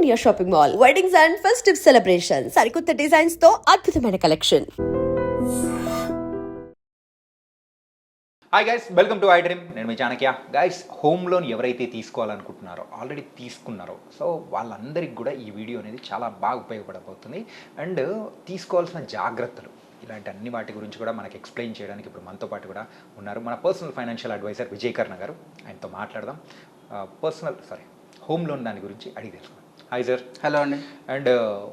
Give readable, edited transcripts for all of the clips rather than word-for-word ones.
Pioneer Shopping Mall, weddings and festive celebrations. సరికొత్త designs తో అద్భుతమైన collection. Hi guys, welcome to I dream. నేను మీ Chanakya. Guys, home loan ఎవరైతే తీసుకోవాలనుకుంటున్నారో, already తీసుకున్నారో, so వాళ్ళందరికీ కూడా ఈ వీడియో అనేది చాలా బాగా ఉపయోగపడబోతుంది. అండ్ తీసుకోవాల్సిన జాగ్రత్తలు, ఇలాంటి అన్ని వాటి గురించి కూడా మనకి ఎక్స్ప్లెయిన్ చేయడానికి ఇప్పుడు మనతో పాటు కూడా ఉన్నారు మన పర్సనల్ ఫైనాన్షియల్ అడ్వైజర్ విజయ్ కర్ణ గారు. ఆయనతో మాట్లాడదాం. హోమ్ లోన్ దాని గురించి అడిగి తెలుసుకుందాం. Hi sir. హలో అండి. అండ్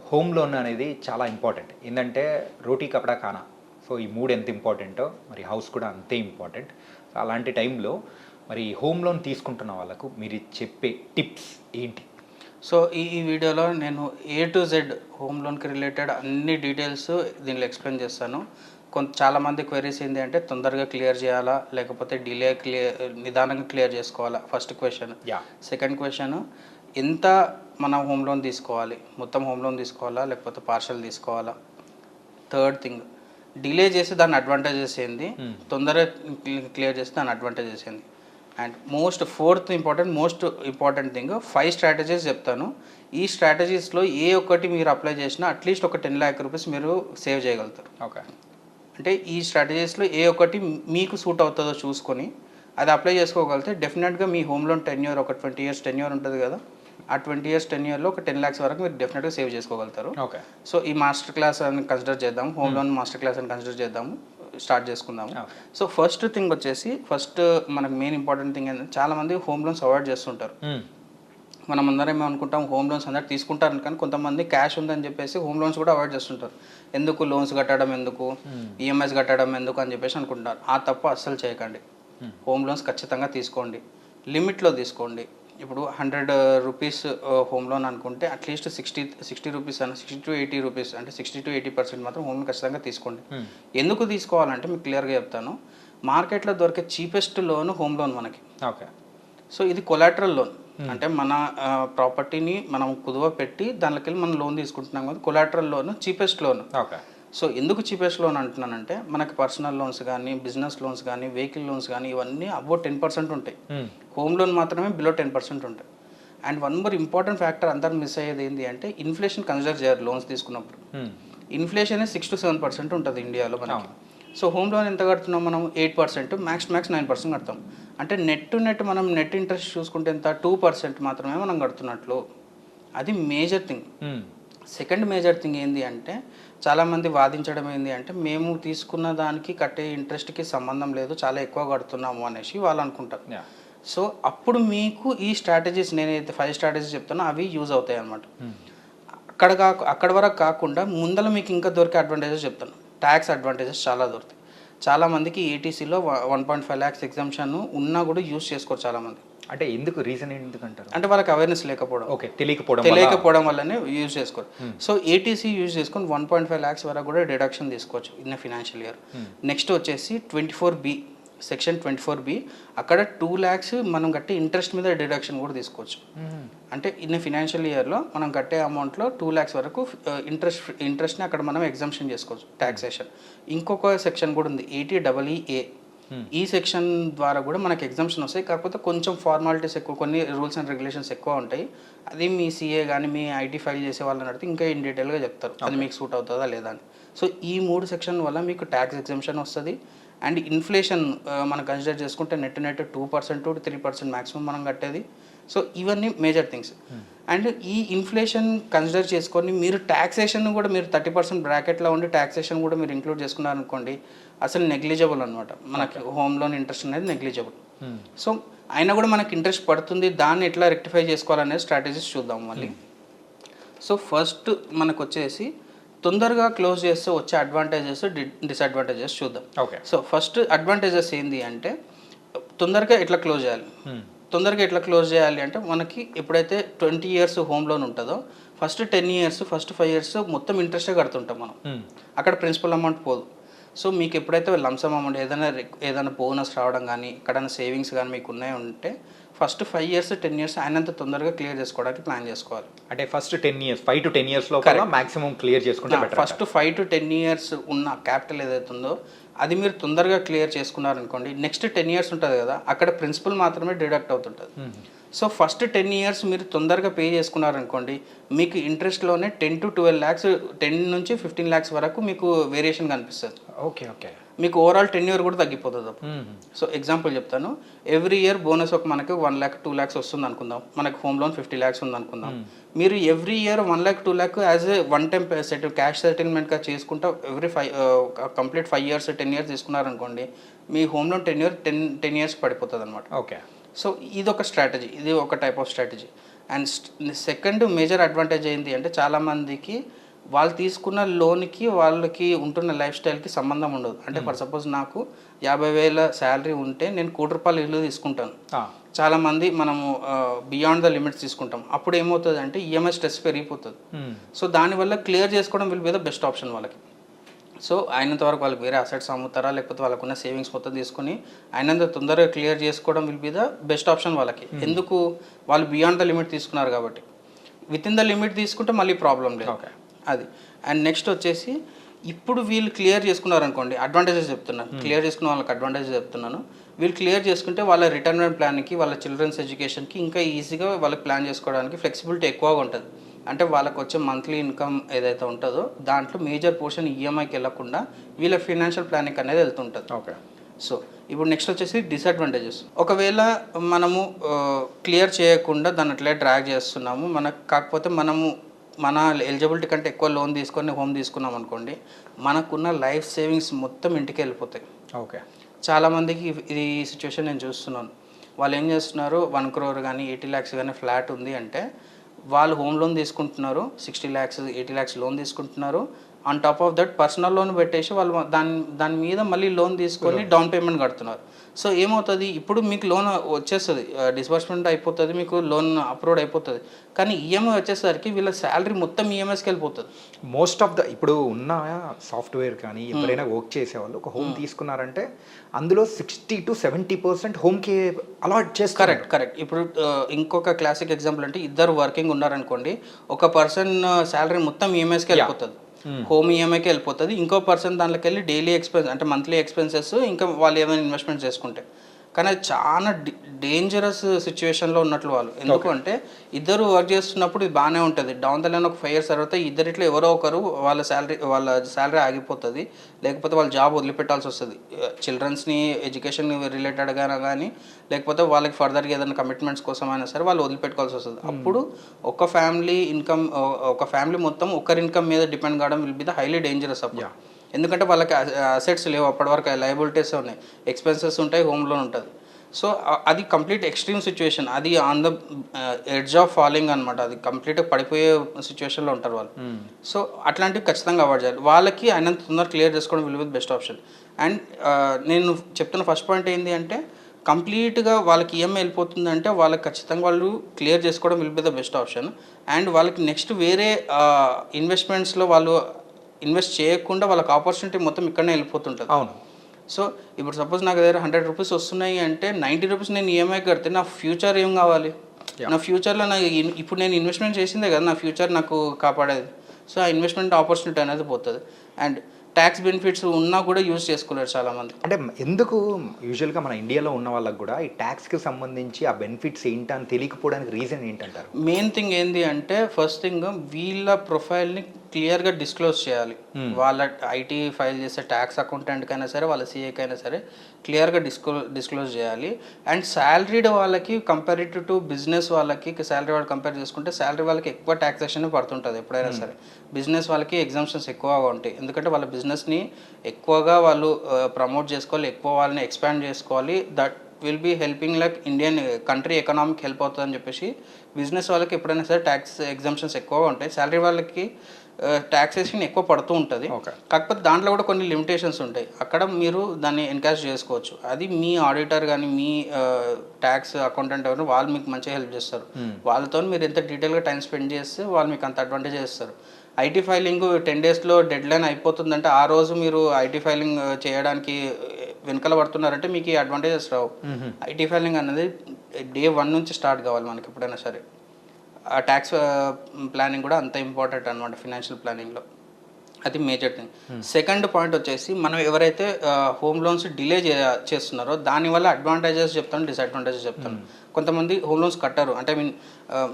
హోమ్ లోన్ అనేది చాలా ఇంపార్టెంట్. ఏంటంటే రోటీ కపడా ఖానా, సో ఈ మూడు ఎంత ఇంపార్టెంటో మరి హౌస్ కూడా అంతే ఇంపార్టెంట్. సో అలాంటి టైంలో మరి హోమ్ లోన్ తీసుకుంటున్న వాళ్ళకు మీరు చెప్పే టిప్స్ ఏంటి? సో ఈ వీడియోలో నేను A to Z హోమ్ లోన్కి రిలేటెడ్ అన్ని డీటెయిల్స్ దీనిలో ఎక్స్ప్లెయిన్ చేస్తాను. చాలామంది క్వైరీస్ ఏంటి అంటే తొందరగా క్లియర్ చేయాలా లేకపోతే నిదానంగా క్లియర్ చేసుకోవాలా, ఫస్ట్ క్వశ్చన్. సెకండ్ క్వశ్చన్, ఎంత మనం హోమ్ లోన్ తీసుకోవాలి, మొత్తం హోమ్ లోన్ తీసుకోవాలా లేకపోతే పార్షల్ తీసుకోవాలా. థర్డ్ థింగ్, డిలే చేసి దాని అడ్వాంటేజెస్ ఏంది, తొందరగా క్లియర్ చేసి దాని అడ్వాంటేజెస్ ఏంది. And most important thing 5 strategies చెప్తాను. ఈ స్ట్రాటజీస్లో ఏ ఒక్కటి మీరు అప్లై చేసినా అట్లీస్ట్ ఒక 10 lakh రూపీస్ మీరు సేవ్ చేయగలుగుతారు. ఓకే, అంటే ఈ స్ట్రాటజీస్లో ఏ ఒక్కటి మీకు సూట్ అవుతుందో చూసుకొని అది అప్లై చేసుకోగలిగితే డెఫినెట్గా మీ హోమ్ లోన్ టెన్యూర్ ఒక 20 years టెన్యూర్ ఉంటుంది కదా, ఆ 20 years టెన్యూర్లో ఒక 10 lakhs వరకు మీరు డెఫినెట్గా సేవ్ చేసుకోగలుగుతారు. ఓకే. సో ఈ మాస్టర్ క్లాస్ అని కన్సిడర్ చేద్దాం, హోమ్ లోన్ మాస్టర్ క్లాస్ అని కన్సిడర్ చేద్దాము, స్టార్ట్ చేసుకుందాము. సో ఫస్ట్ థింగ్ వచ్చేసి, మనకు మెయిన్ ఇంపార్టెంట్ థింగ్ ఏంటంటే చాలామంది హోమ్ లోన్స్ అవాయిడ్ చేస్తుంటారు. మనం అందరం ఏమనుకుంటాం, హోమ్ లోన్స్ అందరూ తీసుకుంటారు, కానీ కొంతమంది క్యాష్ ఉందని చెప్పేసి హోమ్ లోన్స్ కూడా అవాయిడ్ చేస్తుంటారు. ఎందుకు లోన్స్ కట్టడం ఎందుకు, ఈఎంఐస్ కట్టడం ఎందుకు అని చెప్పేసి అనుకుంటారు. ఆ తప్పు అస్సలు చేయకండి. హోమ్ లోన్స్ ఖచ్చితంగా తీసుకోండి, లిమిట్లో తీసుకోండి. ఇప్పుడు 100 రూపీస్ హోమ్ లోన్ అనుకుంటే అట్లీస్ట్ 60 రూపీస్ అని 60 to 80 రూపీస్ అంటే 60 to 80% మాత్రం హోమ్ లోన్ ఖచ్చితంగా తీసుకోండి. ఎందుకు తీసుకోవాలంటే మీకు క్లియర్గా చెప్తాను. మార్కెట్లో దొరికే చీపెస్ట్ లోన్ హోమ్ లోన్ మనకి. ఓకే. సో ఇది కొలాటరల్ లోన్, అంటే మన ప్రాపర్టీని మనం కుదువ పెట్టి దానిలోకి వెళ్ళి మనం లోన్ తీసుకుంటున్నాం కదా, collateral loan cheapest loan. Okay. So ఎందుకు చీపెస్ట్ లోన్ అంటున్నానంటే మనకి పర్సనల్ లోన్స్ కానీ, బిజినెస్ లోన్స్ కానీ, వెహికల్ లోన్స్ కానీ ఇవన్నీ అబౌట్ 10% ఉంటాయి. హోమ్ లోన్ మాత్రమే బిలో 10% ఉంటాయి. And one more important factor అందరు మిస్ అయ్యేది ఏంటి అంటే ఇన్ఫ్లేషన్ కన్సిడర్ చేయాలి లోన్స్ తీసుకున్నప్పుడు. ఇన్ఫ్లేషన్ 6 to 7% ఉంటుంది ఇండియాలో మనకి. సో హోమ్ లోన్ ఎంత కడుతున్నాం మనం, 8%, మ్యాక్స్ 9% కడతాం. అంటే నెట్ మనం నెట్ ఇంట్రెస్ట్ చూసుకుంటే ఎంత, 2% మాత్రమే మనం కడుతున్నట్లు. అది major thing. Second major thing ఏంటి అంటే చాలామంది వాదించడం ఏంటి అంటే మేము తీసుకున్న దానికి కట్టే ఇంట్రెస్ట్కి సంబంధం లేదు, చాలా ఎక్కువ కడుతున్నాము అనేసి వాళ్ళు అనుకుంటారు. సో అప్పుడు మీకు ఈ స్ట్రాటజీస్, నేనైతే 5 స్ట్రాటజీస్ చెప్తానో అవి యూజ్ అవుతాయి అన్నమాట. అక్కడ వరకు కాకుండా ముందర మీకు ఇంకా దొరికే అడ్వాంటేజెస్ చెప్తాను. ట్యాక్స్ అడ్వాంటేజెస్ చాలా దొరుకుతాయి. చాలామందికి ఏటీసీలో 1.5 lakhs ఎగ్జామ్షన్ ఉన్నా కూడా యూజ్ చేసుకోరు చాలామంది. అంటే ఎందుకు, రీజన్ ఎందుకంటారు అంటే వాళ్ళకి అవేర్నెస్ లేకపోవడం. ఓకే, తెలియకపోవడం వల్లనే యూజ్ చేసుకోరు. సో ఏటీసీ యూజ్ చేసుకొని 1.5 lakhs వరకు కూడా డిడక్షన్ తీసుకోవచ్చు ఇన్ ఫినాన్షియల్ ఇయర్. నెక్స్ట్ వచ్చేసి 24B, సెక్షన్ 24B, అక్కడ 2 lakhs మనం కట్టే ఇంట్రెస్ట్ మీద డిడక్షన్ కూడా తీసుకోవచ్చు. అంటే ఇన్ ఫినాన్షియల్ ఇయర్లో మనం కట్టే అమౌంట్లో 2 lakhs వరకు ఇంట్రెస్ట్ని అక్కడ మనం ఎగ్జంప్షన్ చేసుకోవచ్చు, ట్యాక్సేషన్. ఇంకొక సెక్షన్ కూడా ఉంది, 80EE. ఈ సెక్షన్ ద్వారా కూడా మనకి ఎగ్జామ్షన్ వస్తాయి, కాకపోతే కొంచెం ఫార్మాలిటీస్ ఎక్కువ, కొన్ని రూల్స్ అండ్ రెగ్యులేషన్స్ ఎక్కువ ఉంటాయి. అది మీ CA కానీ మీ IT ఫైల్ చేసే వాళ్ళని అడిగితే ఇంకా ఇన్ డీటెయిల్గా చెప్తారు అది మీకు సూట్ అవుతుందా లేదా అని. సో ఈ 3 సెక్షన్ వల్ల మీకు ట్యాక్స్ ఎగ్జామ్షన్ వస్తుంది. అండ్ ఇన్ఫ్లేషన్ మనం కన్సిడర్ చేసుకుంటే నెట్ 2% to 3% మ్యాక్సిమం మనం కట్టేది. సో ఇవన్నీ మేజర్ థింగ్స్. అండ్ ఈ ఇన్ఫ్లేషన్ కన్సిడర్ చేసుకొని మీరు ట్యాక్సేషన్ కూడా మీరు 30% బ్రాకెట్లో ఉండి ట్యాక్సేషన్ కూడా మీరు ఇంక్లూడ్ చేసుకున్నారనుకోండి, అసలు నెగ్లిజిబుల్ అనమాట. మనకి హోమ్ లోన్ ఇంట్రెస్ట్ అనేది నెగ్లిజిబుల్. సో అయినా కూడా మనకి ఇంట్రెస్ట్ పడుతుంది, దాన్ని ఎట్లా రెక్టిఫై చేసుకోవాలనేది స్ట్రాటజీస్ చూద్దాం మళ్ళీ. సో ఫస్ట్ మనకు వచ్చేసి తొందరగా క్లోజ్ చేస్తే వచ్చే అడ్వాంటేజెస్, డిసడ్వాంటేజెస్ చూద్దాం. ఓకే. సో ఫస్ట్ అడ్వాంటేజెస్ ఏంటి అంటే తొందరగా ఎట్లా క్లోజ్ చేయాలి అంటే మనకి ఎప్పుడైతే 20 years హోమ్ లోన్ ఉంటుందో ఫస్ట్ 10 years, ఫస్ట్ 5 years మొత్తం ఇంట్రెస్టే కడుతుంటాం మనం. అక్కడ ప్రిన్సిపల్ అమౌంట్ పోదు. సో మీకు ఎప్పుడైతే లంసమ్ అమౌంట్ ఏదైనా బోనస్ రావడం కానీ ఎక్కడైనా సేవింగ్స్ కానీ మీకు ఉన్నాయి ఉంటే ఫస్ట్ 5 years 10 years అయినంత తొందరగా క్లియర్ చేసుకోవడానికి ప్లాన్ చేసుకోవాలి. అంటే ఫస్ట్ 10 years 5 to 10 years లో మాక్సిమం క్లియర్ చేసుకుంటే బెటర్. ఫస్ట్ 5 to 10 years ఉన్న క్యాపిటల్ ఏదైతే ఉందో అది మీరు తొందరగా క్లియర్ చేసుకున్నారనుకోండి, నెక్స్ట్ 10 years ఉంటుంది కదా, అక్కడ ప్రిన్సిపల్ మాత్రమే డిడక్ట్ అవుతుంటుంది. సో ఫస్ట్ 10 ఇయర్స్ మీరు తొందరగా పే చేసుకున్నారనుకోండి, మీకు ఇంట్రెస్ట్లోనే 10 to 12 lakhs, 10 నుంచి 15 lakhs వరకు మీకు వేరియేషన్ కనిపిస్తుంది. Okay okay. మీకు ఓవరాల్ టెన్యూర్ కూడా తగ్గిపోతుంది అప్పుడు. సో ఎగ్జాంపుల్ చెప్తాను, ఎవ్రీ ఇయర్ బోనస్ ఒక మనకు 1 lakh 2 lakhs వస్తుంది అనుకుందాం, మనకు హోమ్ లోన్ 50 lakhs ఉంది అనుకుందాం. మీరు every year 1 lakh 2 lakh as a one time cash సెటిల్మెంట్గా చేసుకుంటా ఎవ్రీ కంప్లీట్ 5 years 10 years తీసుకున్నారనుకోండి, మీ హోమ్ లోన్ టెన్యూర్ 10 years పడిపోతుంది అనమాట. ఓకే. సో ఇది ఒక స్ట్రాటజీ, ఇది ఒక type of strategy. And second major advantage ఏంటి అంటే, చాలామందికి వాళ్ళు తీసుకున్న లోన్కి వాళ్ళకి ఉంటున్న లైఫ్ స్టైల్కి సంబంధం ఉండదు. అంటే ఫర్ సపోజ్ నాకు 50,000 శాలరీ ఉంటే నేను ₹1,00,00,000 ఇల్లు తీసుకుంటాను. చాలామంది మనము బియాండ్ ద లిమిట్స్ తీసుకుంటాం. అప్పుడు ఏమవుతుంది అంటే ఈఎంఐ స్ట్రెస్ పెరిగిపోతుంది. సో దానివల్ల క్లియర్ చేసుకోవడం will be the best option వాళ్ళకి. సో అయినంత వరకు వాళ్ళకి వేరే అసెట్స్ అమ్ముతారా, లేకపోతే వాళ్ళకున్న సేవింగ్స్ మొత్తం తీసుకొని అయినంత తొందరగా క్లియర్ చేసుకోవడం will be the best option వాళ్ళకి. ఎందుకు? వాళ్ళు బియాండ్ ద లిమిట్ తీసుకున్నారు కాబట్టి. విత్ ఇన్ ద లిమిట్ తీసుకుంటే మళ్ళీ ప్రాబ్లం లేదు. అది. అండ్ నెక్స్ట్ వచ్చేసి, ఇప్పుడు వీళ్ళు క్లియర్ చేసుకున్నారు అనుకోండి, అడ్వాంటేజెస్ చెప్తున్నాను, క్లియర్ చేసుకున్న వాళ్ళకి అడ్వాంటేజెస్ చెప్తున్నాను. వీళ్ళు క్లియర్ చేసుకుంటే వాళ్ళ రిటైర్మెంట్ ప్లాన్కి, వాళ్ళ చిల్డ్రన్స్ ఎడ్యుకేషన్కి ఇంకా ఈజీగా వాళ్ళకి ప్లాన్ చేసుకోవడానికి ఫ్లెక్సిబిలిటీ ఎక్కువగా ఉంటుంది. అంటే వాళ్ళకి వచ్చే మంత్లీ ఇన్కమ్ ఏదైతే ఉంటుందో దాంట్లో మేజర్ పోర్షన్ ఈఎంఐకి వెళ్ళకుండా వీళ్ళ ఫైనాన్షియల్ ప్లానింగ్ అనేది వెళ్తుంటుంది. ఓకే. సో ఇప్పుడు నెక్స్ట్ వచ్చేసి డిసడ్వాంటేజెస్. ఒకవేళ మనము క్లియర్ చేయకుండా దాన్ని అట్లే డ్రాగ్ చేస్తున్నాము, కాకపోతే మన ఎలిజిబిలిటీ కంటే ఎక్కువ లోన్ తీసుకొని హోమ్ తీసుకున్నాం అనుకోండి, మనకున్న లైఫ్ సేవింగ్స్ మొత్తం ఇంటికి వెళ్ళిపోతాయి. ఓకే. చాలామందికి ఇది ఈ సిచ్యువేషన్ నేను చూస్తున్నాను. వాళ్ళు ఏం చేస్తున్నారు, 1 crore కానీ 80 lakhs కానీ ఫ్లాట్ ఉంది అంటే వాళ్ళు హోమ్ లోన్ తీసుకుంటున్నారు, 60 lakhs 80 lakhs లోన్ తీసుకుంటున్నారు. On top of that personal loan పెట్టేసి వాళ్ళు దాని మీద మళ్ళీ లోన్ తీసుకొని డౌన్ పేమెంట్ కడుతున్నారు. సో ఏమవుతుంది, ఇప్పుడు మీకు లోన్ వచ్చేస్తుంది, డిస్బర్స్మెంట్ అయిపోతుంది, మీకు లోన్ అప్రూవ్డ్ అయిపోతుంది. కానీ ఈఎంఐ వచ్చేసరికి వీళ్ళ శాలరీ మొత్తం ఈఎంఐస్కి వెళ్ళిపోతుంది. మోస్ట్ ఆఫ్ ద ఇప్పుడు ఉన్న సాఫ్ట్వేర్ కానీ ఎవరైనా వర్క్ చేసేవాళ్ళు ఒక హోమ్ తీసుకున్నారంటే అందులో 60 to 70% హోమ్కి అలాట్ చేస్తారు. కరెక్ట్. ఇప్పుడు ఇంకొక క్లాసిక్ ఎగ్జాంపుల్ అంటే, ఇద్దరు వర్కింగ్ ఉన్నారనుకోండి, ఒక పర్సన్ శాలరీ మొత్తం ఈఎంఐస్కి వెళ్ళిపోతుంది, హోమ్ ఈఎంఐకి వెళ్ళిపోతుంది. ఇంకో పర్సన్ దాంట్లోకి వెళ్ళి డైలీ ఎక్స్పెన్స్ అంటే మంత్లీ ఎక్స్పెన్సెస్, ఇంకా వాళ్ళు ఏమైనా ఇన్వెస్ట్మెంట్ చేసుకుంటే. కానీ అది చాలా డేంజరస్ సిచ్యువేషన్లో ఉన్నట్లు వాళ్ళు. ఎందుకంటే ఇద్దరు వర్క్ చేస్తున్నప్పుడు ఇది బాగానే ఉంటుంది, డౌన్ ద లైన్ ఒక 5 years తర్వాత ఇద్దరిట్లో ఎవరో ఒకరు వాళ్ళ శాలరీ ఆగిపోతుంది, లేకపోతే వాళ్ళ జాబ్ వదిలిపెట్టాల్సి వస్తుంది. చిల్డ్రన్స్ని ఎడ్యుకేషన్ రిలేటెడ్గా కానీ, లేకపోతే వాళ్ళకి ఫర్దర్గా ఏదైనా కమిట్మెంట్స్ కోసం అయినా సరే వాళ్ళు వదిలిపెట్టుకోవాల్సి వస్తుంది. అప్పుడు ఒక ఫ్యామిలీ మొత్తం ఒకరి ఇన్కమ్ మీద డిపెండ్ కావడం will be the highly dangerous అప్పుడు. ఎందుకంటే వాళ్ళకి అసెట్స్ లేవు, అప్పటివరకు లయబిలిటీస్ ఉన్నాయి, ఎక్స్పెన్సెస్ ఉంటాయి, హోమ్ లోన్ ఉంటుంది. సో అది కంప్లీట్ ఎక్స్ట్రీమ్ సిచ్యువేషన్, అది on the edge of falling అనమాట. అది కంప్లీట్గా పడిపోయే సిచ్యువేషన్లో ఉంటారు వాళ్ళు. సో అట్లాంటివి ఖచ్చితంగా అవాయిడ్ చేయాలి. వాళ్ళకి అయినంత తొందరగా క్లియర్ చేసుకోవడం will be best option. And నేను చెప్తున్న ఫస్ట్ పాయింట్ ఏంటి అంటే, కంప్లీట్గా వాళ్ళకి ఈఎంఐ వెళ్ళిపోతుందంటే వాళ్ళకి ఖచ్చితంగా వాళ్ళు క్లియర్ చేసుకోవడం will be the best option. And వాళ్ళకి నెక్స్ట్ వేరే ఇన్వెస్ట్మెంట్స్లో వాళ్ళు ఇన్వెస్ట్ చేయకుండా వాళ్ళకి ఆపర్చునిటీ మొత్తం ఇక్కడనే వెళ్ళిపోతుంటుంది. అవును. సో ఇప్పుడు సపోజ్ నాకు దగ్గర 100 rupees వస్తున్నాయి అంటే 90 rupees నేను ఈఎంఐ కడితే నా ఫ్యూచర్ ఏం కావాలి? నా ఫ్యూచర్లో ఇప్పుడు నేను ఇన్వెస్ట్మెంట్ చేసిందే కదా నా ఫ్యూచర్ నాకు కాపాడేది. సో ఆ ఇన్వెస్ట్మెంట్ ఆపర్చునిటీ అనేది పోతుంది. అండ్ ట్యాక్స్ బెనిఫిట్స్ ఉన్నా కూడా యూజ్ చేసుకోలేరు చాలామంది. అంటే ఎందుకు యూజువల్గా మన ఇండియాలో ఉన్న వాళ్ళకి కూడా ఈ ట్యాక్స్కి సంబంధించి ఆ బెనిఫిట్స్ ఏంటని తెలియకపోవడానికి రీజన్ ఏంటంటారు? మెయిన్ థింగ్ ఏంటి అంటే, ఫస్ట్ థింగ్ వీళ్ళ ప్రొఫైల్ని క్లియర్గా డిస్క్లోజ్ చేయాలి. వాళ్ళ ఐటీ ఫైల్ చేసే ట్యాక్స్ అకౌంటెంట్కైనా సరే, వాళ్ళ సీఏకైనా సరే క్లియర్గా డిస్క్లోజ్ చేయాలి. అండ్ శాలరీడ్ వాళ్ళకి కంపారిటివ్ టు బిజినెస్ వాళ్ళకి, శాలరీ వాళ్ళు కంపేర్ చేసుకుంటే శాలరీ వాళ్ళకి ఎక్కువ ట్యాక్సేషన్ పడుతుంటుంది ఎప్పుడైనా సరే. బిజినెస్ వాళ్ళకి ఎగ్జామ్షన్స్ ఎక్కువగా ఉంటాయి, ఎందుకంటే వాళ్ళ బిజినెస్ని ఎక్కువగా వాళ్ళు ప్రమోట్ చేసుకోవాలి, ఎక్కువ వాళ్ళని ఎక్స్పాండ్ చేసుకోవాలి. That will be helping like Indian country economic help అవుతుందని చెప్పేసి బిజినెస్ వాళ్ళకి ఎప్పుడైనా సరే ట్యాక్స్ ఎగ్జామ్షన్స్ ఎక్కువగా ఉంటాయి. శాలరీ వాళ్ళకి ట్యాక్సేషన్ ఎక్కువ పడుతూ ఉంటుంది. కాకపోతే దాంట్లో కూడా కొన్ని లిమిటేషన్స్ ఉంటాయి, అక్కడ మీరు దాన్ని ఎన్కాష్ చేసుకోవచ్చు. అది మీ ఆడిటర్ కానీ మీ ట్యాక్స్ అకౌంటెంట్ ఎవరు వాళ్ళు మీకు మంచిగా హెల్ప్ చేస్తారు. వాళ్ళతో మీరు ఎంత డీటెయిల్గా టైం స్పెండ్ చేస్తే వాళ్ళు మీకు అంత అడ్వాంటేజ్ చేస్తారు. ఐటీ ఫైలింగ్ 10 daysలో డెడ్ లైన్ అయిపోతుందంటే ఆ రోజు మీరు ఐటీ ఫైలింగ్ చేయడానికి వెనకాల పడుతున్నారంటే మీకు ఈ అడ్వాంటేజెస్ రావు. ఐటీ ఫైలింగ్ అనేది day 1 నుంచి స్టార్ట్ కావాలి మనకి ఎప్పుడైనా సరే. ఆ ట్యాక్స్ ప్లానింగ్ కూడా అంత ఇంపార్టెంట్ అనమాట ఫినాన్షియల్ ప్లానింగ్లో. అది మేజర్ థింగ్. సెకండ్ పాయింట్ వచ్చేసి మనం ఎవరైతే హోమ్ లోన్స్ డిలే చేస్తున్నారో దానివల్ల అడ్వాంటేజెస్ చెప్తాను, డిసడ్వాంటేజెస్ చెప్తాను. కొంతమంది హోమ్ లోన్స్ కట్టారు అంటే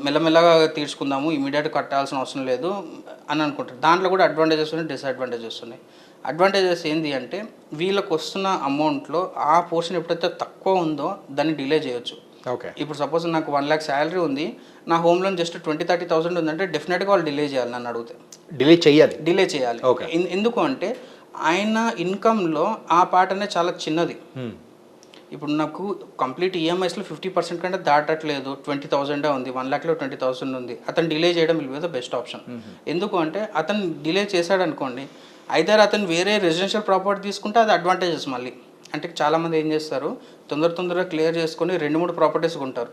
మెల్లమెల్లగా తీర్చుకుందాము, ఇమీడియట్ కట్టాల్సిన అవసరం లేదు అని అనుకుంటారు. దాంట్లో కూడా అడ్వాంటేజెస్ ఉన్నాయి, డిసడ్వాంటేజెస్ ఉన్నాయి. అడ్వాంటేజెస్ ఏంటి అంటే వీళ్ళకి వస్తున్న అమౌంట్లో ఆ పోర్షన్ ఎప్పుడైతే తక్కువ ఉందో దాన్ని డిలే చేయొచ్చు. ఓకే, ఇప్పుడు సపోజ్ నాకు 1 lakh శాలరీ ఉంది, నా హోమ్ లోన్ జస్ట్ 20-30,000 ఉందంటే డెఫినెట్గా వాళ్ళు డిలే చేయాలి. నన్ను అడిగితే డిలే చేయాలి. ఎందుకు అంటే ఆయన ఇన్కంలో ఆ పార్ట్ అనేది చాలా చిన్నది. ఇప్పుడు నాకు కంప్లీట్ ఈఎంఐస్లో 50% కంటే దాటట్లేదు, 20,000 ఉంది, 1 lakhలో 20,000 ఉంది. అతను డిలే చేయడం will be the best option. ఎందుకు అంటే అతను డిలే చేశాడు అనుకోండి, ఐదర్ అతను వేరే రెసిడెన్షియల్ ప్రాపర్టీ తీసుకుంటే అది అడ్వాంటేజెస్ మళ్ళీ. అంటే చాలామంది ఏం చేస్తారు, తొందరగా క్లియర్ చేసుకొని 2-3 ప్రాపర్టీస్ కొంటారు.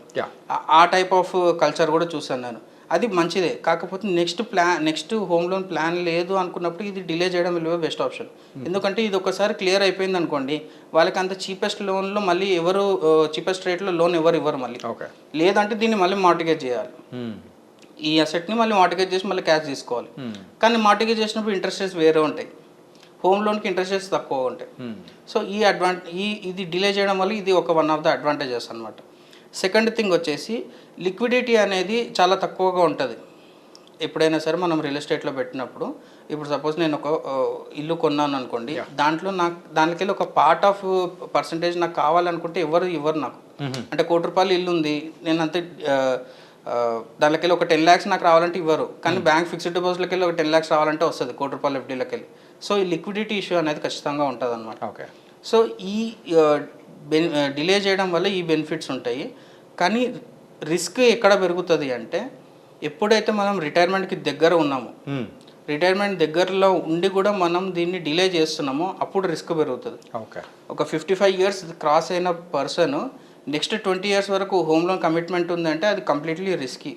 ఆ టైప్ ఆఫ్ కల్చర్ కూడా చూసాను నేను. అది మంచిదే, కాకపోతే నెక్స్ట్ హోమ్ లోన్ ప్లాన్ లేదు అనుకున్నప్పుడు ఇది డిలే చేయడం విలువ బెస్ట్ ఆప్షన్. ఎందుకంటే ఇది ఒకసారి క్లియర్ అయిపోయింది అనుకోండి, వాళ్ళకి అంత చీపెస్ట్ లోన్లో మళ్ళీ ఎవరు చీపెస్ట్ రేట్లో లోన్ ఎవరు ఇవ్వరు మళ్ళీ. లేదంటే దీన్ని మళ్ళీ మార్టిగేజ్ చేయాలి, ఈ అసెట్ని మళ్ళీ మార్టిగేజ్ చేసి మళ్ళీ క్యాష్ తీసుకోవాలి. కానీ మార్టిగేజ్ చేసినప్పుడు ఇంట్రెస్ట్ రేట్స్ వేరే ఉంటాయి, హోమ్ లోన్కి ఇంట్రెస్ట్ రేట్స్ తక్కువ ఉంటాయి. సో ఇది డిలే చేయడం వల్ల ఇది వన్ ఆఫ్ ద అడ్వాంటేజెస్ అనమాట. సెకండ్ థింగ్ వచ్చేసి లిక్విడిటీ అనేది చాలా తక్కువగా ఉంటుంది. ఎప్పుడైనా సరే మనం రియల్ ఎస్టేట్లో పెట్టినప్పుడు, ఇప్పుడు సపోజ్ నేను ఒక ఇల్లు కొన్నాను అనుకోండి, దానికి ఒక పార్ట్ ఆఫ్ పర్సంటేజ్ నాకు కావాలనుకుంటే ఎవరు ఇవ్వరు నాకు. అంటే 1 కోటి రూపాయలు ఇల్లు ఉంది, నేను అంతే దానికెళ్ళి ఒక 10 lakhs నాకు రావాలంటే ఇవ్వరు. కానీ బ్యాంక్ ఫిక్స్డ్ డిపాజిట్లకి వెళ్ళి ఒక 10 lakhs రావాలంటే వస్తుంది 1 కోటి రూపాయలు ఎఫ్డీలకి వెళ్ళి. సో ఈ లిక్విడిటీ ఇష్యూ అనేది ఖచ్చితంగా ఉంటుంది అనమాట. ఓకే, సో ఈ డిలే చేయడం వల్ల ఈ బెనిఫిట్స్ ఉంటాయి. కానీ రిస్క్ ఎక్కడ పెరుగుతుంది అంటే ఎప్పుడైతే మనం రిటైర్మెంట్కి దగ్గర ఉన్నామో, రిటైర్మెంట్ దగ్గరలో ఉండి కూడా మనం దీన్ని డిలే చేస్తున్నామో అప్పుడు రిస్క్ పెరుగుతుంది. ఒక 55 years క్రాస్ అయిన పర్సన్ నెక్స్ట్ 20 years వరకు హోమ్ లోన్ కమిట్మెంట్ ఉందంటే అది కంప్లీట్లీ రిస్కీ.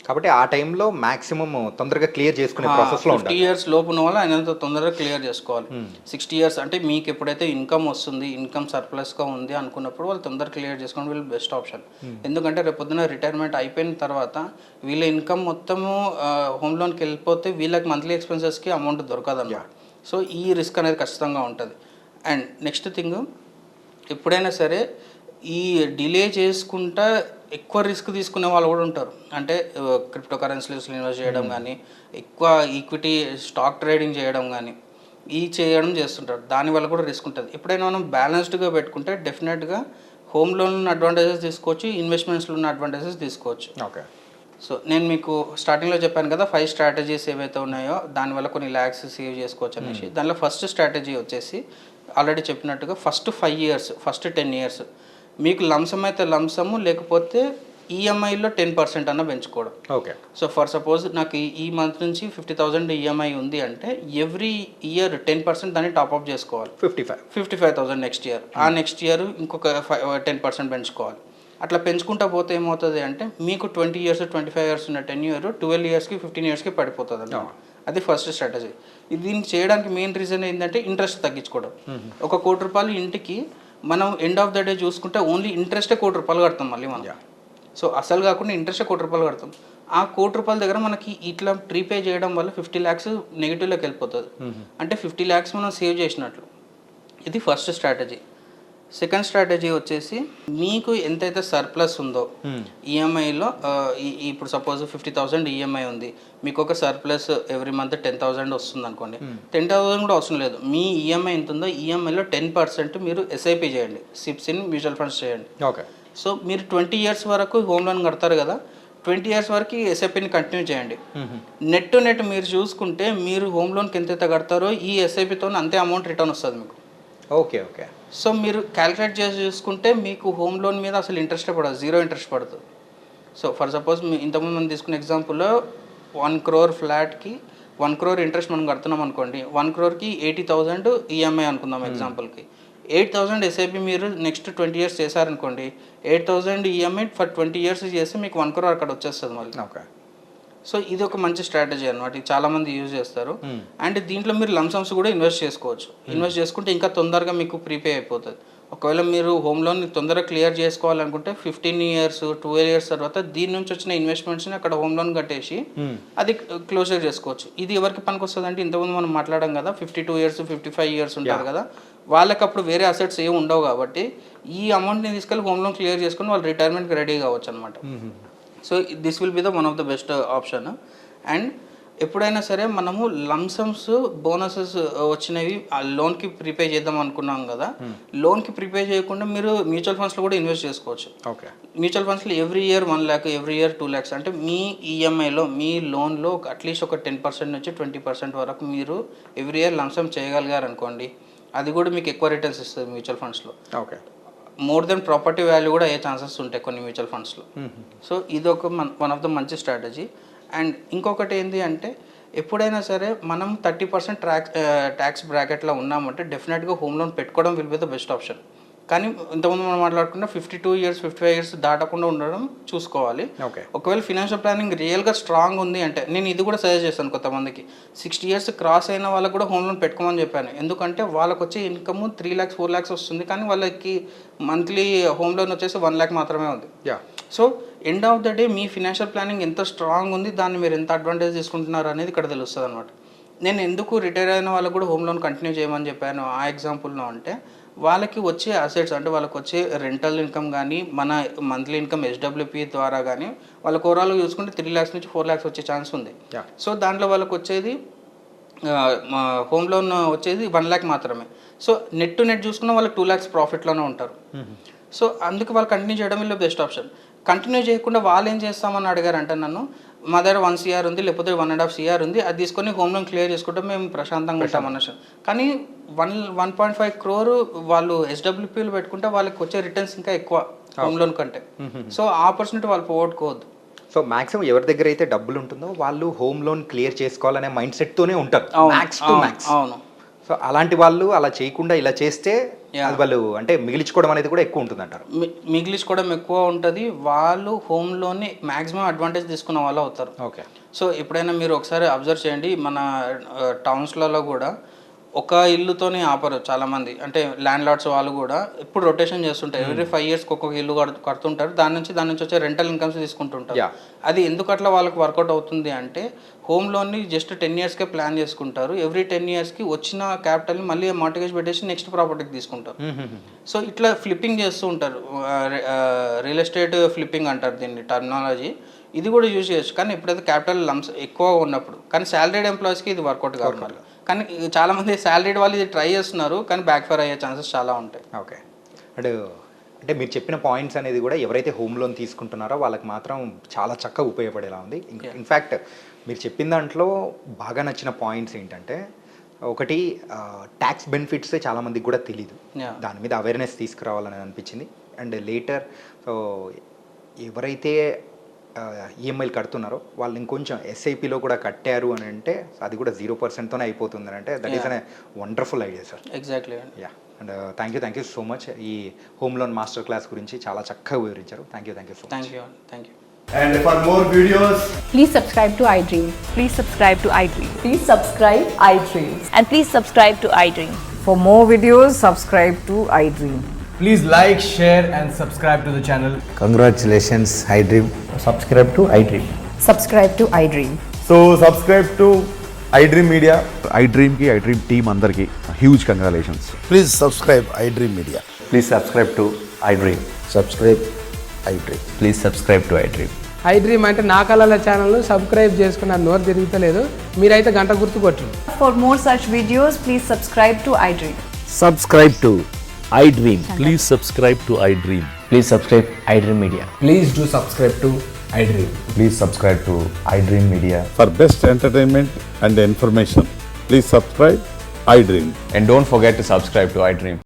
కాబట్టి ఆ టైంలో మాక్సిమం తొందరగా క్లియర్ చేసుకునే ప్రాసెస్లో 50 years లోపు ఉన్న వాళ్ళు ఆయన తొందరగా క్లియర్ చేసుకోవాలి. 60 years అంటే మీకు ఎప్పుడైతే ఇన్కమ్ వస్తుంది, ఇన్కమ్ సర్ప్లస్గా ఉంది అనుకున్నప్పుడు వాళ్ళు తొందరగా క్లియర్ చేసుకోవడం వీళ్ళు బెస్ట్ ఆప్షన్. ఎందుకంటే రేపు పొద్దున రిటైర్మెంట్ అయిపోయిన తర్వాత వీళ్ళ ఇన్కమ్ మొత్తము హోమ్ లోన్కి వెళ్ళిపోతే వీళ్ళకి మంత్లీ ఎక్స్పెన్సెస్కి అమౌంట్ దొరకదు అన్నమాట. సో ఈ రిస్క్ అనేది ఖచ్చితంగా ఉంటుంది. అండ్ నెక్స్ట్ థింగ్, ఎప్పుడైనా సరే ఈ డిలే చేసుకుంటా ఎక్కువ రిస్క్ తీసుకునే వాళ్ళు కూడా ఉంటారు. అంటే క్రిప్టో కరెన్సీస్లో ఇన్వెస్ట్ చేయడం కానీ, ఎక్కువ ఈక్విటీ స్టాక్ ట్రేడింగ్ చేయడం కానీ చేయడం చేస్తుంటారు. దానివల్ల కూడా రిస్క్ ఉంటుంది. ఎప్పుడైనా మనం బ్యాలెన్స్డ్గా పెట్టుకుంటే డెఫినెట్గా హోమ్ లోన్ అడ్వాంటేజెస్ తీసుకోవచ్చు, ఇన్వెస్ట్మెంట్స్లో ఉన్న అడ్వాంటేజెస్ తీసుకోవచ్చు. ఓకే, సో నేను మీకు స్టార్టింగ్లో చెప్పాను కదా 5 strategies ఏవైతే ఉన్నాయో దానివల్ల కొన్ని lakhs సేవ్ చేసుకోవచ్చు అనేసి. దానిలో ఫస్ట్ స్ట్రాటజీ వచ్చేసి ఆల్రెడీ చెప్పినట్టుగా ఫస్ట్ 5 years, ఫస్ట్ 10 years మీకు లంసమ్ అయితే లంసము, లేకపోతే ఈఎంఐలో 10% అన్న పెంచుకోవడం. ఓకే, సో ఫర్ సపోజ్ నాకు ఈ మంత్ నుంచి 50,000 ఈఎంఐ ఉంది అంటే ఎవ్రీ ఇయర్ 10% దాన్ని టాప్అప్ చేసుకోవాలి. 55,000 నెక్స్ట్ ఇయర్. ఆ నెక్స్ట్ ఇయర్ ఇంకొక 10% పెంచుకోవాలి. అట్లా పెంచుకుంటా పోతే ఏమవుతుంది అంటే మీకు 20 years 25 years ఉన్న 10 year 12 yearsకి 15 yearsకి పడిపోతుంది అన్నమాట. అది ఫస్ట్ స్ట్రాటజీ. దీన్ని చేయడానికి మెయిన్ రీజన్ ఏంటంటే ఇంట్రెస్ట్ తగ్గించుకోవడం. 1 కోటి రూపాయలు ఇంటికి మనం ఎండ్ ఆఫ్ ద డే చూసుకుంటే ఓన్లీ ఇంట్రెస్టే 1 కోటి రూపాయలు కడతాం మళ్ళీ మనం. సో అసలు కాకుండా ఇంట్రెస్టే 1 కోటి రూపాయలు కడతాం. ఆ 1 కోటి రూపాయల దగ్గర మనకి ఇట్లా ప్రీపే చేయడం వల్ల 50 lakhs నెగిటివ్లోకి వెళ్ళిపోతుంది. అంటే 50 lakhs మనం సేవ్ చేసినట్లు. ఇది ఫస్ట్ స్ట్రాటజీ. సెకండ్ స్ట్రాటజీ వచ్చేసి మీకు ఎంతైతే సర్ప్లస్ ఉందో ఈఎంఐలో, ఇప్పుడు సపోజ్ 50,000 ఈఎంఐ ఉంది, మీకు ఒక సర్ప్లస్ ఎవ్రీ మంత్ 10,000 వస్తుంది అనుకోండి. 10,000 కూడా అవసరం లేదు, మీ ఈఎంఐ ఎంత ఉందో ఈఎంఐలో 10% మీరు ఎస్ఐపి చేయండి, సిప్స్ ఇన్ మ్యూచువల్ ఫండ్స్ చేయండి. ఓకే, సో మీరు 20 years వరకు హోమ్ లోన్ కడతారు కదా, 20 years వరకు ఎస్ఐపిని కంటిన్యూ చేయండి. నెట్ మీరు చూసుకుంటే మీరు హోమ్ లోన్కి ఎంతైతే కడతారో ఈ ఎస్ఐపితో అంతే అమౌంట్ రిటర్న్ వస్తుంది మీకు. ఓకే, సో మీరు క్యాలిక్యులేట్ చేసి చూసుకుంటే మీకు హోమ్ లోన్ మీద అసలు ఇంట్రెస్టే పడదు, 0 interest పడుతుంది. సో ఫర్ సపోజ్ ఇంతకుముందు మనం తీసుకున్న ఎగ్జాంపుల్లో 1 crore ఫ్లాట్కి 1 crore ఇంట్రెస్ట్ మనం కడుతున్నాం అనుకోండి, 1 croreకి 80,000 ఈఎంఐ అనుకుందాం ఎగ్జాంపుల్కి. 8,000 ఎస్ఐపి మీరు నెక్స్ట్ 20 years చేశారనుకోండి, 8,000 ఈఎంఐ ఫర్ 20 years చేస్తే మీకు 1 crore అక్కడ వచ్చేస్తుంది మళ్ళీ. ఓకే, సో ఇది ఒక మంచి స్ట్రాటజీ అనమాట, ఇది చాలామంది యూజ్ చేస్తారు. అండ్ దీంట్లో మీరు లంసమ్స్ కూడా ఇన్వెస్ట్ చేసుకోవచ్చు. ఇన్వెస్ట్ చేసుకుంటే ఇంకా తొందరగా మీకు ప్రీపే అయిపోతుంది. ఒకవేళ మీరు హోమ్ లోన్ తొందరగా క్లియర్ చేసుకోవాలనుకుంటే 15 ఇయర్స్ 12 ఇయర్స్ తర్వాత దీని నుంచి వచ్చిన ఇన్వెస్ట్మెంట్స్ని అక్కడ హోమ్ లోన్ కట్టేసి అది క్లోజర్ చేసుకోవచ్చు. ఇది ఎవరికి పనికి వస్తుంది అంటే ఇంతకుముందు మనం మాట్లాడాం కదా 52 ఇయర్స్ 55 ఇయర్స్ ఉంటారు కదా, వాళ్ళకి అప్పుడు వేరే అసెట్స్ ఏమి ఉండవు కాబట్టి ఈ అమౌంట్ని తీసుకెళ్ళి హోమ్ లోన్ క్లియర్ చేసుకుని వాళ్ళు రిటైర్మెంట్కి రెడీ కావచ్చు అనమాట. So this will be the one of the best option. And ఎప్పుడైనా సరే మనము లంసమ్స్ బోనసెస్ వచ్చినవి ఆ లోన్కి ప్రిపే చేద్దాం అనుకున్నాం కదా, లోన్కి ప్రిపే చేయకుండా మీరు మ్యూచువల్ ఫండ్స్లో కూడా ఇన్వెస్ట్ చేసుకోవచ్చు. ఓకే, మ్యూచువల్ ఫండ్స్లో every year 1 lakh, every year 2 lakhs, అంటే మీ ఈఎంఐలో మీ లోన్లో అట్లీస్ట్ ఒక 10% నుంచి 20% వరకు మీరు ఎవ్రీ ఇయర్ లంసమ్ చేయగలిగారు అనుకోండి, అది కూడా మీకు ఎక్కువ రిటర్న్స్ ఇస్తుంది మ్యూచువల్ ఫండ్స్లో. Okay, more than property value కూడా అయ్యే ఛాన్సెస్ ఉంటాయి కొన్ని మ్యూచువల్ ఫండ్స్లో. సో ఇది ఒక వన్ ఆఫ్ ద మంచి స్ట్రాటజీ. అండ్ ఇంకొకటి ఏంటి అంటే ఎప్పుడైనా సరే మనం 30% ట్యాక్స్ బ్రాకెట్లో ఉన్నామంటే డెఫినెట్గా హోమ్ లోన్ పెట్టుకోవడం will be the best option. కానీ ఇంతకుముందు మనం మాట్లాడుకున్న 52 ఇయర్స్ 55 ఇయర్స్ దాటకుండా ఉండడం చూసుకోవాలి. ఒకవేళ ఫినాన్షియల్ ప్లానింగ్ రియల్గా స్ట్రాంగ్ ఉంది అంటే నేను ఇది కూడా సజెస్ట్ చేస్తాను కొంతమందికి 60 ఇయర్స్ క్రాస్ అయిన వాళ్ళకి కూడా హోమ్ లోన్ పెట్టుకోమని చెప్పాను. ఎందుకంటే వాళ్ళకి వచ్చే ఇన్కమ్ 3 lakhs 4 lakhs వస్తుంది, కానీ వాళ్ళకి మంత్లీ హోమ్ లోన్ వచ్చేసి 1 lakh మాత్రమే ఉంది. So end of the day me financial planning ఎంత స్ట్రాంగ్ ఉంది, దాన్ని మీరు ఎంత అడ్వాంటేజ్ తీసుకుంటున్నారు అనేది ఇక్కడ తెలుస్తుంది అనమాట. నేను ఎందుకు రిటైర్ అయిన వాళ్ళకు కూడా హోమ్ లోన్ కంటిన్యూ చేయమని చెప్పాను ఆ ఎగ్జాంపుల్లో అంటే, వాళ్ళకి వచ్చే అసెట్స్ అంటే వాళ్ళకి వచ్చే రెంటల్ ఇన్కమ్ కానీ మన మంత్లీ ఇన్కమ్ ఎస్డబ్ల్యూపీ ద్వారా కానీ వాళ్ళకి ఓవరాల్గా చూసుకుంటే 3 lakhs నుంచి 4 lakhs వచ్చే ఛాన్స్ ఉంది. సో దాంట్లో వాళ్ళకి వచ్చేది హోమ్ లోన్ వచ్చేది 1 lakh మాత్రమే. సో నెట్ టు నెట్ చూసుకున్న వాళ్ళకి 2 lakhs ప్రాఫిట్లోనే ఉంటారు. సో అందుకు వాళ్ళు కంటిన్యూ చేయడం వల్ల బెస్ట్ ఆప్షన్. కంటిన్యూ చేయకుండా వాళ్ళు ఏం చేస్తామని అడిగారంటే నన్ను, మా దగ్గర 1 CR ఉంది లేకపోతే 1.5 CR ఉంది, అది తీసుకొని హోమ్ లోన్ క్లియర్ చేసుకుంటే మేము ప్రశాంతంగా ఉంటామన్న. కానీ 1.5 crore వాళ్ళు ఎస్డబ్ల్యూపీలు పెట్టుకుంటే వాళ్ళకి వచ్చే రిటర్న్స్ ఇంకా ఎక్కువ హోమ్ లోన్ కంటే. సో ఆపర్చునిటీ వాళ్ళు పోగొట్టుకోవద్దు. సో మాక్సిమం ఎవరి దగ్గర అయితే డబ్బులు ఉంటుందో వాళ్ళు హోమ్ లోన్ క్లియర్ చేసుకోవాలనే మైండ్ సెట్తోనే ఉంటారు మ్యాక్స్ టు మ్యాక్స్. అవును. సో అలాంటి వాళ్ళు అలా చేయకుండా ఇలా చేస్తే వాళ్ళు అంటే మిగిలించుకోవడం అనేది కూడా ఎక్కువ ఉంటుంది అంటారు. మిగిలించుకోవడం ఎక్కువ ఉంటుంది, వాళ్ళు హోమ్ లోన్ మ్యాక్సిమం అడ్వాంటేజ్ తీసుకున్న వాళ్ళు అవుతారు. ఓకే. సో ఎప్పుడైనా మీరు ఒకసారి అబ్జర్వ్ చేయండి, మన టౌన్స్లలో కూడా ఒక ఇల్లుతోనే ఆపరు చాలామంది, అంటే ల్యాండ్ లార్డ్స్ వాళ్ళు కూడా ఎప్పుడు రొటేషన్ చేస్తుంటారు. ఎవ్రీ 5 years ఒక్కొక్క ఇల్లు కడుతుంటారు, దాని నుంచి వచ్చే రెంటల్ ఇన్కమ్స్ తీసుకుంటుంటారు. అది ఎందుకు అట్లా వాళ్ళకి వర్కౌట్ అవుతుంది అంటే హోమ్ లోన్ని జస్ట్ 10 yearsకే ప్లాన్ చేసుకుంటారు. ఎవ్రీ 10 yearsకి వచ్చిన క్యాపిటల్ని మళ్ళీ మార్టిగేజ్ పెట్టేసి నెక్స్ట్ ప్రాపర్టీకి తీసుకుంటారు. సో ఇట్లా ఫ్లిప్పింగ్ చేస్తూ ఉంటారు, రియల్ ఎస్టేట్ ఫ్లిప్పింగ్ అంటారు దీన్ని టర్మినాలజీ. ఇది కూడా యూజ్ చేయొచ్చు, కానీ ఎప్పుడైతే క్యాపిటల్ లంప్స్ ఎక్కువగా ఉన్నప్పుడు. కానీ శాలరీడ్ ఎంప్లాయీస్కి ఇది వర్కౌట్ కావాలి. కానీ చాలామంది శాలరీడ్ వాళ్ళు ఇది ట్రై చేస్తున్నారు, కానీ బ్యాక్ ఫైర్ అయ్యే ఛాన్సెస్ చాలా ఉంటాయి. ఓకే. అంటే మీరు చెప్పిన పాయింట్స్ అనేది కూడా ఎవరైతే హోమ్ లోన్ తీసుకుంటున్నారో వాళ్ళకి మాత్రం చాలా చక్కగా ఉపయోగపడేలా ఉంది. ఇన్ఫ్యాక్ట్ మీరు చెప్పిన దాంట్లో బాగా నచ్చిన పాయింట్స్ ఏంటంటే, ఒకటి ట్యాక్స్ బెనిఫిట్స్ చాలామందికి కూడా తెలీదు, దాని మీద అవేర్నెస్ తీసుకురావాలని అనిపించింది. అండ్ లేటర్ సో ఎవరైతే ఈఎంఐలు కడుతున్నారో వాళ్ళు ఇంకొంచెం ఎస్ఐపిలో కూడా కట్టారు అని అంటే అది కూడా 0%తోనే అయిపోతుంది అంటే that is an wonderful idea sir. Exactly. Yeah. And thank you so much. ఈ హోమ్ లోన్ మాస్టర్ క్లాస్ గురించి చాలా చక్కగా వివరించారు. Thank you so much. Thank you. And for more videos, Please subscribe to iDream. Please subscribe to iDream. Please subscribe iDream. And please subscribe to iDream. For more videos, subscribe to iDream. please like, share and subscribe to the channel. Congratulations, iDream. Subscribe to iDream. Subscribe to iDream. So subscribe to iDream Media. iDream ki iDream team andarki huge congratulations. Please subscribe iDream Media. Please subscribe to iDream. Subscribe iDream. Please subscribe to iDream. iDream అంటే నా కళల channel subscribe చేసుకున్న నోరు తిరుగుతలేదు, మీరైతే గంట గుర్తు కొట్టండి. For more such videos, please subscribe to iDream. Subscribe to iDream. Please subscribe to iDream. Please subscribe iDream Media. Please do subscribe to iDream. Please subscribe to iDream Media. For best entertainment and information, please subscribe iDream. And don't forget to subscribe to iDream.